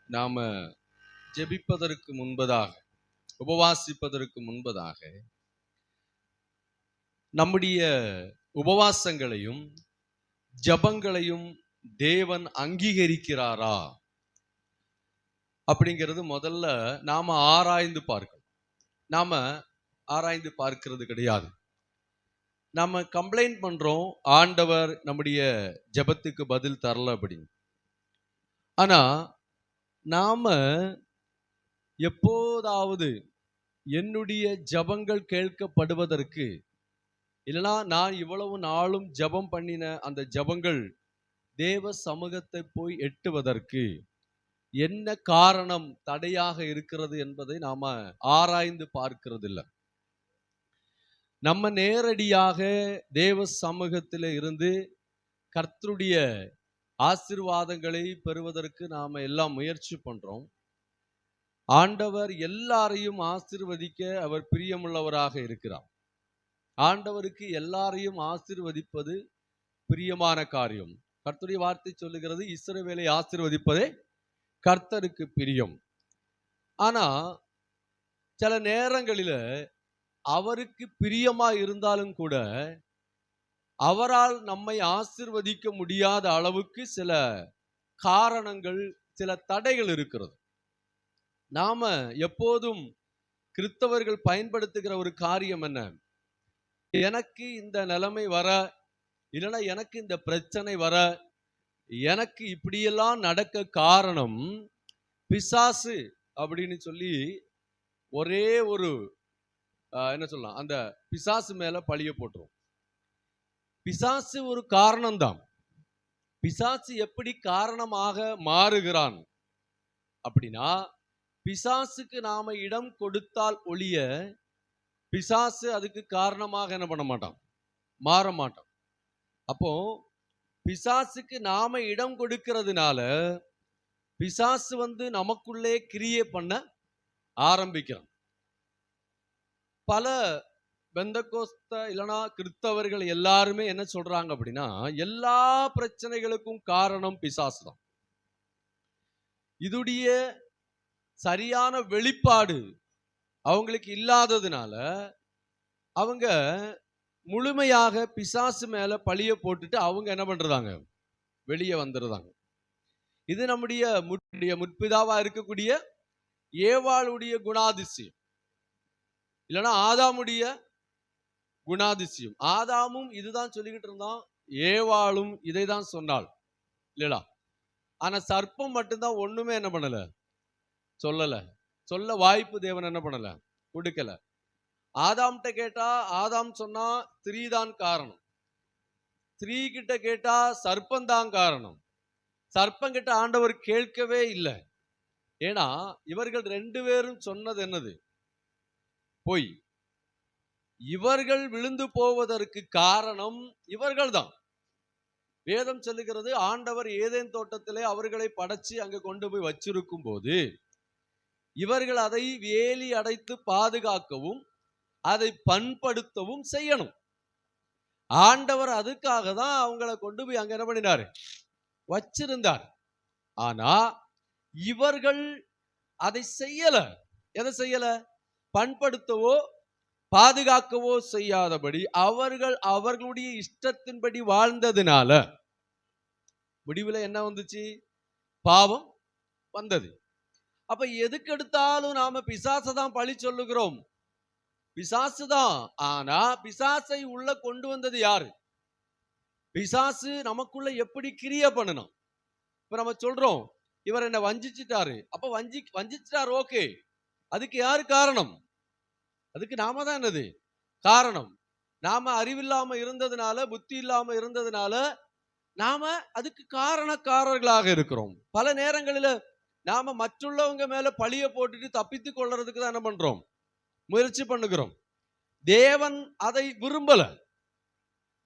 நாம ஜெபிப்பதற்கு முன்பதாக, உபவாசிப்பதற்கு முன்பதாக நம்முடைய உபவாசங்களையும் ஜபங்களையும் தேவன் அங்கீகரிக்கிறாரா அப்படிங்கிறது முதல்ல நாம ஆராய்ந்து பார்க்கணும். நாம ஆராய்ந்து பார்க்கிறது கிடையாது. நாம கம்ப்ளைண்ட் பண்றோம், ஆண்டவர் நம்முடைய ஜபத்துக்கு பதில் தரல அப்படின்னு. ஆனா நாம எப்போதாவது என்னுடைய ஜபங்கள் கேட்கப்படுவதற்கு, இல்லைனா நான் இவ்வளவு நாளும் ஜபம் பண்ணின அந்த ஜபங்கள் தேவ சமூகத்தை போய் எட்டுவதற்கு என்ன காரணம் தடையாக இருக்கிறது என்பதை நாம ஆராய்ந்து பார்க்கிறது இல்லை. நம்ம நேரடியாக தேவ சமூகத்தில் இருந்து கர்த்தருடைய ஆசீர்வாதங்களை பெறுவதற்கு நாம எல்லாம் முயற்சி பண்றோம். ஆண்டவர் எல்லாரையும் ஆசீர்வதிக்க அவர் பிரியமுள்ளவராக இருக்கிறார். ஆண்டவருக்கு எல்லாரையும் ஆசீர்வதிப்பது பிரியமான காரியம். கர்த்தருடைய வார்த்தை சொல்லுகிறது, இஸ்ரவேலை ஆசீர்வதிப்பதே கர்த்தருக்கு பிரியம். ஆனா சில நேரங்களில அவருக்கு பிரியமா இருந்தாலும் கூட அவரால் நம்மை ஆசீர்வதிக்க முடியாத அளவுக்கு சில காரணங்கள், சில தடைகள் இருக்கிறது. நாம எப்போதும் கிறிஸ்தவர்கள் பயன்படுத்துகிற ஒரு காரியம் என்ன, எனக்கு இந்த நிலைமை வர, இல்லைன்னா எனக்கு இந்த பிரச்சனை வர, எனக்கு இப்படியெல்லாம் நடக்க காரணம் பிசாசு அப்படின்னு சொல்லி ஒரே ஒரு என்ன சொல்லலாம், அந்த பிசாசு மேல பழிய போட்டுரும். பிசாசு ஒரு காரணம்தான். பிசாசு எப்படி காரணமாக மாறுகிறான் அப்படின்னா, பிசாசுக்கு நாம இடம் கொடுத்தால் ஒழிய பிசாசு அதுக்கு காரணமாக என்ன பண்ண மாட்டான், மாற மாட்டான். அப்போ பிசாசுக்கு நாம இடம் கொடுக்கிறதுனால பிசாசு நமக்குள்ளே கிரியை பண்ண ஆரம்பிக்கிறான். பல பெந்தகோஸ்த இல்லைனா கிறிஸ்தவர்கள் எல்லாருமே என்ன சொல்றாங்க அப்படின்னா, எல்லா பிரச்சனைகளுக்கும் காரணம் பிசாசு தான். இதுடைய சரியான வெளிப்பாடு அவங்களுக்கு இல்லாததுனால அவங்க முழுமையாக பிசாசு மேல பழிய போட்டுட்டு அவங்க என்ன பண்றதாங்க, வெளியே வந்துடுறாங்க. இது நம்முடைய முற்பிதாவா இருக்கக்கூடிய ஏவாளுடைய குணாதிசயம், இல்லைன்னா ஆதாமுடைய குணாதிசயம். ஆதாமும் இதுதான் சொல்லிக்கிட்டு இருந்தான், ஏவாளும் இதை தான் சொன்னாள், இல்லையா? ஆனா சர்ப்பம் மட்டும்தான் ஒண்ணுமே என்ன பண்ணல, சொல்லல. சொல்ல வாய்ப்பு தேவன் என்ன பண்ணல, கொடுக்கல. ஆதாம்கிட்ட கேட்டா ஆதாம் சொன்னா ஸ்திரீ தான் காரணம், ஸ்திரீ கிட்ட கேட்டா சர்ப்பம் தான் காரணம். சர்ப்பம் கிட்ட ஆண்டவர் கேட்கவே இல்லை. ஏன்னா இவர்கள் ரெண்டு பேரும் சொன்னது என்னது, பொய். இவர்கள் விழுந்து போவதற்கு காரணம் இவர்கள் தான். வேதம் சொல்லுகிறது, ஆண்டவர் ஏதேன் தோட்டத்திலே அவர்களை படைச்சு அங்க கொண்டு போய் வச்சிருக்கும் போது இவர்கள் அதை வேலி அடைத்து பாதுகாக்கவும் அதை பண்படுத்தவும் செய்யணும். ஆண்டவர் அதுக்காக தான் அவங்களை கொண்டு போய் அங்க என்ன பண்ணினாரு, வச்சிருந்தார். ஆனா இவர்கள் அதை செய்யல. எதை செய்யல? பண்படுத்தவோ பாதுகாக்கவோ செய்யாதபடி அவர்கள் அவர்களுடைய இஷ்டத்தின்படி வாழ்ந்ததுனால முடிவில் என்ன வந்துச்சு, பாவம் வந்தது. அப்ப எதுக்கு எடுத்தாலும் நாம பிசாசை தான் பழி சொல்லுகிறோம். பிசாசு தான். ஆனா பிசாசை உள்ள கொண்டு வந்தது யாரு? பிசாசு நமக்குள்ள எப்படி கிரியை பண்ணணும்? இப்ப நம்ம சொல்றோம், இவர் என்ன வஞ்சிச்சிட்டாரு. அப்ப வஞ்சிச்சிட்டாரு, ஓகே. அதுக்கு யாரு காரணம்? அதுக்கு நாம தான் என்னது காரணம். நாம அறிவில்லாம இருந்ததுனால, புத்தி இல்லாம இருந்ததுனால நாம அதுக்கு காரணக்காரர்களாக இருக்கிறோம். பல நேரங்களில் நாம மற்றுள்ளவங்க மேல பழிய போட்டுட்டு தப்பித்து கொள்றதுக்கு தான் என்ன பண்றோம், முயற்சி பண்ணுகிறோம். தேவன் அதை விரும்பல.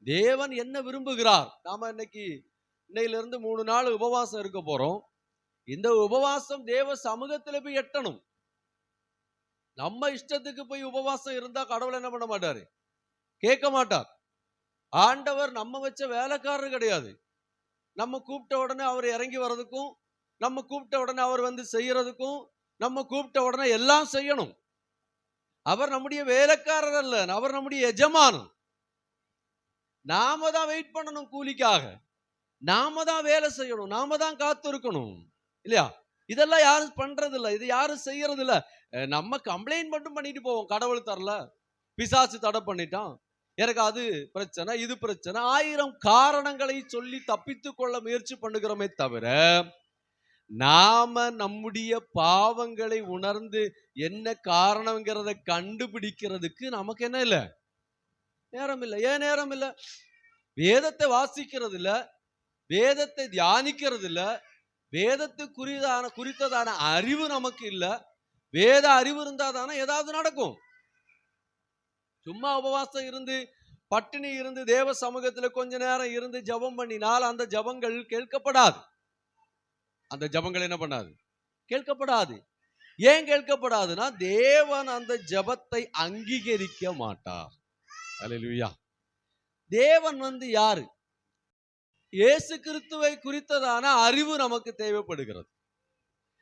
தேவன் என்ன விரும்புகிறார்? நாம இன்னையிலிருந்து 3 நாள் உபவாசம் இருக்க போறோம். இந்த உபவாசம் தேவ சமூகத்துல போய் எட்டணும். நம்ம இஷ்டத்துக்கு போய் உபவாசம் இருந்தா கடவுள் என்ன பண்ண மாட்டாரு, கேட்க மாட்டார். ஆண்டவர் நம்ம வச்ச வேலைக்காரர் கிடையாது. நம்ம கூப்பிட்ட உடனே அவர் இறங்கி வர்றதுக்கும் நம்ம கூப்பிட்ட உடனே அவர் வந்து செய்யறதுக்கும் நம்ம கூப்பிட்ட உடனே எல்லாம் செய்யணும். அவர் நம்முடைய வேலைக்காரர் அல்ல, அவர் நம்முடைய எஜமானன். நாம தான் வெயிட் பண்ணணும் கூலிக்காக, நாம தான் வேலை செய்யணும், நாம தான் காத்திருக்கணும் இல்லையா? இதெல்லாம் யாரும் பண்றது இல்ல, இது யாரும் செய்யறது இல்ல. நம்ம கம்ப்ளைண்ட் மட்டும் பண்ணிட்டு போவோம். கடவுள் தரல, பிசாசு தடை பண்ணிட்டான், எனக்கு அது பிரச்சனை, இது பிரச்சனை, 1000 காரணங்களை சொல்லி தப்பித்துக் கொள்ள முயற்சி பண்ணுகிறோமே தவிர, நாம நம்முடைய பாவங்களை உணர்ந்து என்ன காரணங்கிறத கண்டுபிடிக்கிறதுக்கு நமக்கு என்ன இல்லை, நேரம் இல்லை. ஏன் நேரம் இல்லை? வேதத்தை வாசிக்கிறது இல்ல, வேதத்தை தியானிக்கிறது இல்ல, வேதத்துக்கு குறித்ததான அறிவு நமக்கு இல்ல. வேத அறிவு இருந்தா தானே ஏதாவது நடக்கும். சும்மா உபவாசம் இருந்து பட்டினி இருந்து தேவ சமூகத்துல கொஞ்ச நேரம் இருந்து ஜபம் பண்ணினால் அந்த ஜபங்கள் கேட்கப்படாது. அந்த ஜபங்கள் என்ன பண்ணாது? கேட்கப்படாது. ஏன் கேட்கப்படாதுன்னா, தேவன் அந்த ஜபத்தை அங்கீகரிக்க மாட்டார். அல்லேலூயா. தேவன் வந்து யாரு? இயேசு கிறிஸ்துவை குறித்ததான அறிவு நமக்கு தேவைப்படுகிறது.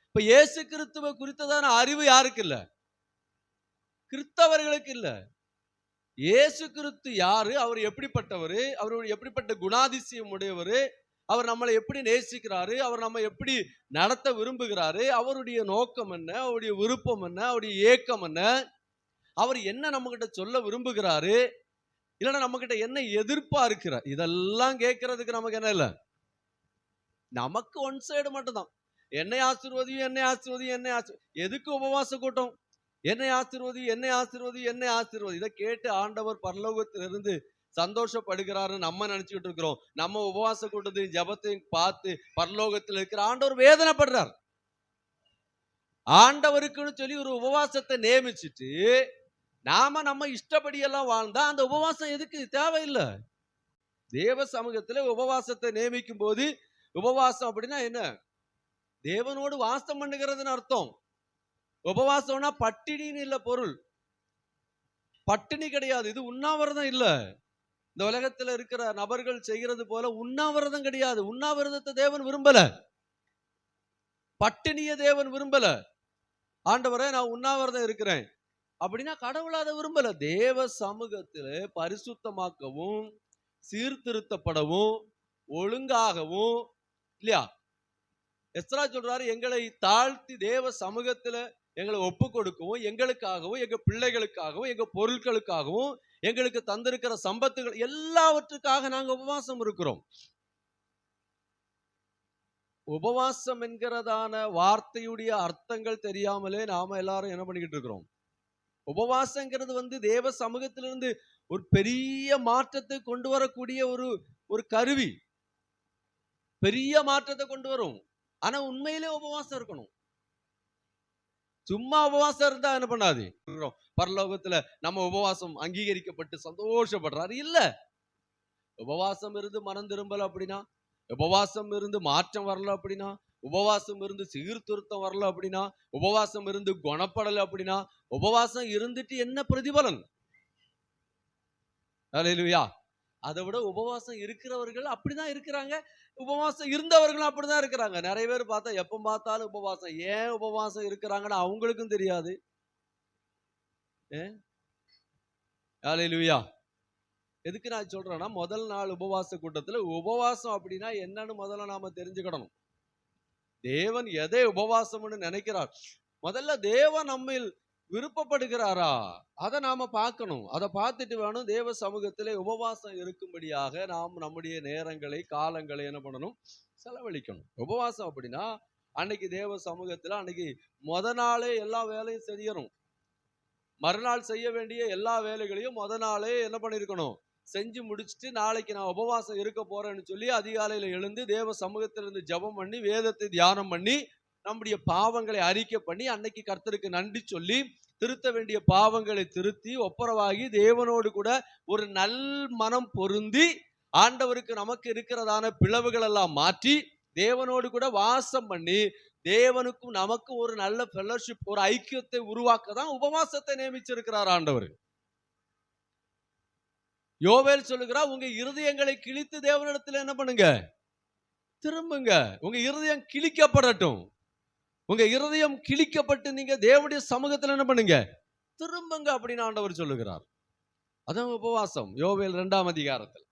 இப்ப இயேசு கிறிஸ்துவை குறித்ததான அறிவு யாருக்கு இல்ல? கிறிஸ்தவர்களுக்கு இல்ல. இயேசு கிறிஸ்து யாரு, அவர் எப்படிப்பட்டவர், அவர் எப்படிப்பட்ட குணாதிசயம் உடையவர், அவர் நம்மளை எப்படி நேசிக்கிறாரு, அவர் நம்ம எப்படி நடத்த விரும்புகிறாரு, அவருடைய நோக்கம் என்ன, அவருடைய விருப்பம் என்ன, அவருடைய ஏக்கம் என்ன, அவர் என்ன நம்ம கிட்ட சொல்ல விரும்புகிறாரு, இல்லைன்னா நம்ம கிட்ட என்ன எதிர்பார்க்கிறார், இதெல்லாம் கேட்கறதுக்கு நமக்கு என்ன இல்லை. நமக்கு ஒன் சைடு மட்டும்தான். என்னை ஆசீர்வதியும், என்னை ஆசீர்வதியும், என்னை எதுக்கு உபவாச கூட்டம்? என்னை ஆசீர்வதி, என்னை ஆசீர்வதி, என்னை ஆசீர்வதி. இதை கேட்டு ஆண்டவர் பரலோகத்திலிருந்து சந்தோஷப்படுகிறாரு நம்ம நினைச்சுக்கிட்டு இருக்கிறோம். நம்ம உபவாச கூட்டத்தையும் ஜபத்தையும் பார்த்து பரலோகத்தில் இருக்கிற ஆண்டவர் வேதனைப்படுறார். ஆண்டவருக்குன்னு சொல்லி ஒரு உபவாசத்தை நியமிச்சுட்டு நாம நம்ம இஷ்டப்படி எல்லாம் வாழ்ந்தா அந்த உபவாசம் எதுக்கு? தேவையில்லை. தேவ சமூகத்துல உபவாசத்தை நியமிக்கும் போது, உபவாசம் அப்படின்னா என்ன? தேவனோடு வாசம் பண்ணுகிறதுன்னு அர்த்தம். உபவாசம்னா பட்டினின்னு இல்ல பொருள். பட்டினி கிடையாது. இது உண்ணாவிரதம் இல்ல. இந்த உலகத்துல இருக்கிற நபர்கள் செய்கிறது போல உண்ணாவிரதம் கிடையாது. உண்ணாவிரதத்தை தேவன் விரும்பல, பட்டினிய தேவன் விரும்பல. ஆண்டவரே நான் உண்ணாவிரதம் இருக்கிறேன் அப்படின்னா கடவுள் அதை விரும்பல. தேவ சமூகத்துல பரிசுத்தமாக்கவும் சீர்திருத்தப்படவும் ஒழுங்காகவும் இல்லையா? எஸ்ரா சொல்றாரு, எங்களை தாழ்த்தி தேவ சமூகத்துல எங்களை ஒப்பு கொடுக்கவும், எங்களுக்காகவும் எங்க பிள்ளைகளுக்காகவும் எங்க பொருட்களுக்காகவும் எங்களுக்கு தந்திருக்கிற சம்பத்துகள் எல்லாவற்றுக்காக நாங்க உபவாசம் இருக்கிறோம். உபவாசம் என்கிறதான வார்த்தையுடைய அர்த்தங்கள் தெரியாமலே நாம எல்லாரும் என்ன பண்ணிக்கிட்டு இருக்கிறோம்? உபவாசங்கிறது வந்து தேவ சமூகத்திலிருந்து ஒரு பெரிய மாற்றத்தை கொண்டு வரக்கூடிய ஒரு கருவி, பெரிய மாற்றத்தை கொண்டு வரும். ஆனா உண்மையிலே உபவாசம் இருக்கணும். சும்மா உபவாசம் இருந்தா என்ன பண்ணாது? பரலோகத்துல நம்ம உபவாசம் அங்கீகரிக்கப்பட்டு சந்தோஷப்படுறாரு இல்ல. உபவாசம் இருந்து மனம் திரும்பல அப்படின்னா, உபவாசம் இருந்து மாற்றம் வரல அப்படின்னா, உபவாசம் இருந்து சீர்திருத்தம் வரல அப்படின்னா, உபவாசம் இருந்து குணப்படல அப்படின்னா, உபவாசம் இருந்துட்டு என்ன பிரதிபலன்? அல்லேலூயா. அதை விட உபவாசம் இருக்கிறவர்கள் அப்படிதான் இருக்கிறாங்க, உபவாசம் இருந்தவர்களும் அப்படிதான் இருக்கிறாங்க. நிறைய பேர் பார்த்தா எப்ப பார்த்தாலும் உபவாசம். ஏன் உபவாசம் இருக்கிறாங்கன்னு அவங்களுக்கும் தெரியாது. அல்லேலூயா. எதுக்கு நான் சொல்றேன்னா, முதல் நாள் உபவாச கூட்டத்துல உபவாசம் அப்படின்னா என்னன்னு முதல்ல நாம தெரிஞ்சுக்கணும். தேவன் எதை உபவாசம்னு நினைக்கிறார், முதல்ல தேவன் நம்மில் விருப்பப்படுகிறாரா அதை நாம பார்க்கணும். அதை பார்த்துட்டு வேணும் தேவ சமூகத்திலே உபவாசம் இருக்கும்படியாக நாம் நம்முடைய நேரங்களை காலங்களை என்ன பண்ணணும்? செலவழிக்கணும். உபவாசம் அப்படின்னா அன்னைக்கு தேவ சமூகத்துல அன்னைக்கு நாளே எல்லா வேலையும் செய்யணும். மறுநாள் செய்ய வேண்டிய எல்லா வேலைகளையும் நாளே என்ன பண்ணிருக்கணும்? செஞ்சு முடிச்சுட்டு நாளைக்கு நான் உபவாசம் இருக்க போறேன்னு சொல்லி அதிகாலையில எழுந்து தேவ சமூகத்திலிருந்து ஜபம் பண்ணி வேதத்தை தியானம் பண்ணி நம்முடைய பாவங்களை அறிக்கை பண்ணி அன்னைக்கு கர்த்தருக்கு நன்றி சொல்லி திருத்த வேண்டிய பாவங்களை திருத்தி ஒப்புரவாகி தேவனோடு கூட ஒரு நல் மனம் பொருந்தி ஆண்டவருக்கு நமக்கு இருக்கிறதான பிளவுகள் எல்லாம் மாற்றி தேவனோடு கூட வாசம் பண்ணி தேவனுக்கும் நமக்கும் ஒரு நல்ல ஃபெலோஷிப், ஒரு ஐக்கியத்தை உருவாக்க தான் உபவாசத்தை நியமிச்சிருக்கிறார் ஆண்டவர். யோவேல் சொல்லுகிறார், உங்க இருதயங்களை கிழித்து தேவனிடத்தில் என்ன பண்ணுங்க? திரும்புங்க. உங்க இருதயம் கிழிக்கப்படட்டும். உங்க இருதயம் கிழிக்கப்பட்டு நீங்க தேவனுடைய சமூகத்துல என்ன பண்ணுங்க? திரும்புங்க அப்படின்னு ஆண்டவர் சொல்லுகிறார். அதான் உபவாசம். யோவேல் 2ஆம் அதிகாரத்தில்